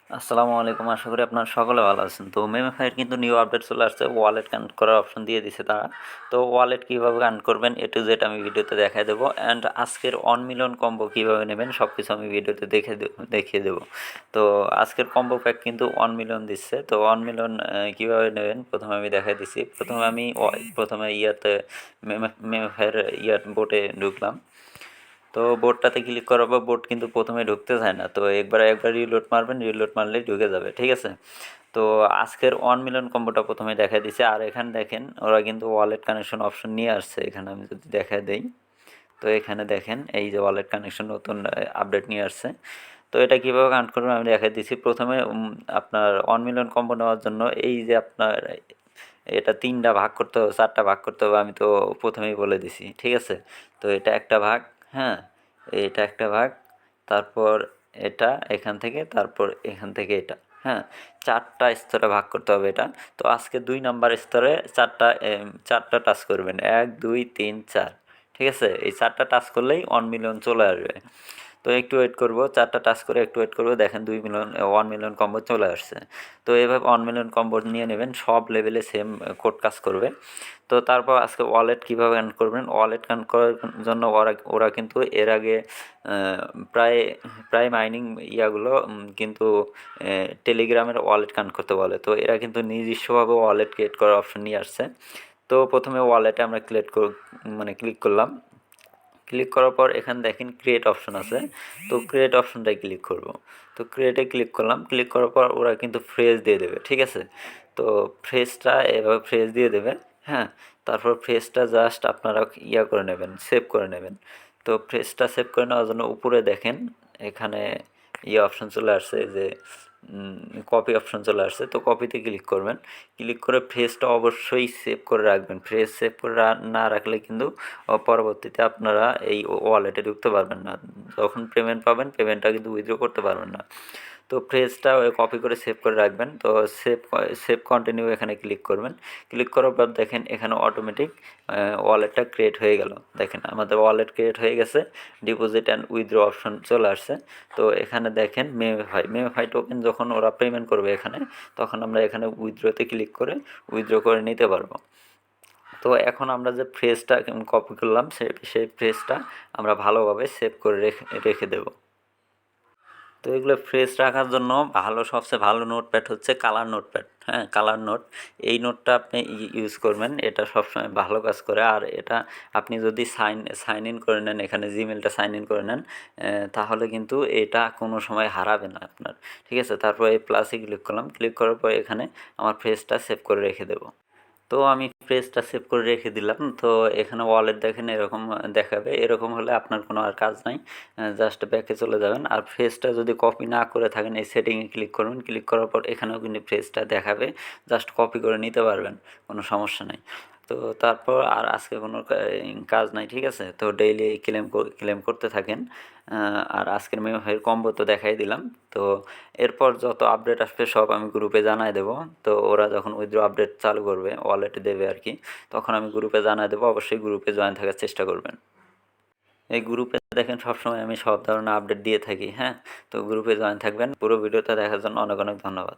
আসসালামু আলাইকুম। আশা করি আপনারা সকলে ভালো আছেন। তো মেমিফাইয়ের কিন্তু নিউ আপডেট চলে আসছে। ওয়ালেট কানেক্ট করার অপশন দিয়ে দিছে তারা। তো ওয়ালেট কীভাবে কানেক্ট করবেন এ টু জেড আমি ভিডিওতে দেখায় দেবো। অ্যান্ড আজকের 1 মিলিয়ন কম্বো কীভাবে নেবেন সব কিছু আমি ভিডিওতে দেখিয়ে দেবো। তো আজকের কম্বো প্যাক কিন্তু 1 মিলিয়ন দিচ্ছে। তো 1 মিলিয়ন কীভাবে নেবেন প্রথমে আমি দেখাই দিচ্ছি। প্রথমে মেমিফাইয়ের বোটে ঢুকলাম। তো বোর্ডটাতে ক্লিক করার পর বোর্ড কিন্তু প্রথমে ঢুকতে চায় না, তো একবার রিলোড মারবেন, রিলোড মারলেই ঢুকে যাবে, ঠিক আছে। তো আজকের 1 মিলিয়ন কম্বোটা প্রথমে দেখা দিছে। আর এখানে দেখেন ওরা কিন্তু ওয়ালেট কানেকশন অপশন নিয়ে আসছে। এখানে আমি যদি দেখা দেই, তো এখানে দেখেন এই যে ওয়ালেট কানেকশন নতুন আপডেট নিয়ে আসছে। তো এটা কীভাবে কানেক্ট করবেন আমি দেখা দিচ্ছি। প্রথমে আপনার 1 মিলিয়ন কম্বো নেওয়ার জন্য এই যে আপনার এটা 3টা ভাগ করতে হবে, 4টা ভাগ করতে হবে, আমি তো প্রথমেই বলে দিছি, ঠিক আছে। তো এটা একটা ভাগ, হ্যাঁ, এটা একটা ভাগ, তারপর এটা এখান থেকে, তারপর এখান থেকে এটা, হ্যাঁ, 4টা স্তরে ভাগ করতে হবে এটা। তো আজকে 2 নাম্বার স্তরে 4টা টাচ করবেন, 1 2 3 4, ঠিক আছে। এই 4টা টাচ করলেই 1 মিলিয়ন চলে আসবে। তো একটু ওয়েট করব, 4টা টাচ করে একটু ওয়েট করব, দেখেন 1 মিলিয়ন কম্বো চলে আসছে। তো এভাবে 1 মিলিয়ন কম্বো নিয়ে নেবেন, সব লেভেলে সেম কোড কাজ করবে। তো তারপর আজকে ওয়ালেট কীভাবে কানেক্ট করবেন, ওয়ালেট কানেক্ট করার জন্য ওরা কিন্তু এর আগে প্রায় প্রায় মাইনিং ইয়াগুলো কিন্তু টেলিগ্রামের ওয়ালেট কানেক্ট করতে বলে। তো এরা কিন্তু নিজস্বভাবে ওয়ালেট ক্রিয়েট করার অপশন নিয়ে আসছে। তো প্রথমে ওয়ালেটে আমরা ক্লিক করলাম। ক্লিক করার পর এখানে দেখেন ক্রিয়েট অপশন আছে। তো ক্রিয়েট অপশনটায় ক্লিক করব। তো ক্রিয়েটে ক্লিক করলাম। ক্লিক করার পর ওরা কিন্তু ফ্রেজ দিয়ে দেবে, ঠিক আছে। তো ফ্রেজটা এভাবে ফ্রেজ দিয়ে দেবে, হ্যাঁ। তারপর ফ্রেজটা জাস্ট আপনারা করে নেবেন, সেভ করে নেবেন। তো ফ্রেজটা সেভ করে নেওয়ার জন্য উপরে দেখেন এখানে অপশন চলে আসছে যে কপি অপশন চলে আসছে। তো কপিতে ক্লিক করবেন। ক্লিক করে ফ্রেজটা অবশ্যই সেভ করে রাখবেন। ফ্রেজ সেভ করে না রাখলে কিন্তু পরবর্তীতে আপনারা এই ওয়ালেটে ঢুকতে পারবেন না। যখন পেমেন্ট পাবেন, পেমেন্টটা কিন্তু উইথড্র করতে পারবেন না। তো ফ্রেজটা কপি করে সেভ করে রাখবেন। তো সেভ কন্টিনিউ এখানে ক্লিক করবেন। ক্লিক করার পর দেখেন এখানে অটোমেটিক ওয়ালেটটা ক্রিয়েট হয়ে গেল। দেখেন আমাদের ওয়ালেট ক্রিয়েট হয়ে গেছে, ডিপোজিট অ্যান্ড উইথড্র অপশন চলে আসছে। তো এখানে দেখেন মেমিফাই টোকেন যখন ওরা পেমেন্ট করবে এখানে, তখন আমরা এখানে উইথড্রতে ক্লিক করে উইথড্র করে নিতে পারবো। তো এখন আমরা যে ফ্রেজটা কপি করলাম সেই ফ্রেজটা আমরা ভালোভাবে সেভ করে রেখে দেব। তো এগুলো ফ্রেশ রাখার জন্য সবচেয়ে ভালো নোটপ্যাড হচ্ছে কালার নোটপ্যাড, হ্যাঁ, কালার নোট। এই নোটটা আপনি ইউজ করবেন, এটা সবসময় ভালো কাজ করে। আর এটা আপনি যদি সাইন ইন করে নেন, এখানে জিমেলটা সাইন ইন করে নেন, তাহলে কিন্তু এটা কোনো সময় হারাবে না আপনার, ঠিক আছে। তারপর এই প্লাসে ক্লিক করলাম। ক্লিক করার পর এখানে আমার ফ্রেজটা সেভ করে রেখে দেবো। তো আমি ফ্রেজটা সেভ করে রেখে দিলাম। তো এখানে ওয়ালেট দেখেন এরকম দেখাবে। এরকম হলে আপনার কোনো আর কাজ নাই, জাস্ট ব্যাকে চলে যাবেন। আর ফ্রেজটা যদি কপি না করে থাকেন, এই সেটিংয়ে ক্লিক করবেন। ক্লিক করার পর এখানেও কিন্তু ফ্রেজটা দেখাবে, জাস্ট কপি করে নিতে পারবেন, কোনো সমস্যা নেই। তো তারপর আর আজকে কোনো কাজ নাই, ঠিক আছে। তো ডেইলি ক্লেম করতে থাকেন। আর আজকের মেমিফাইয়ের কম্বো তো দেখাই দিলাম। তো এরপর যত আপডেট আসবে সব আমি গ্রুপে জানাই দেবো। তো ওরা যখন উইথড্র আপডেট চালু করবে, ওয়ালেটে দেবে আর কি, তখন আমি গ্রুপে জানাই দেবো। অবশ্যই গ্রুপে জয়েন থাকার চেষ্টা করবেন। এই গ্রুপে দেখেন সবসময় আমি সব ধরনের আপডেট দিয়ে থাকি, হ্যাঁ। তো গ্রুপে জয়েন থাকবেন। পুরো ভিডিওটা দেখার জন্য অনেক অনেক ধন্যবাদ।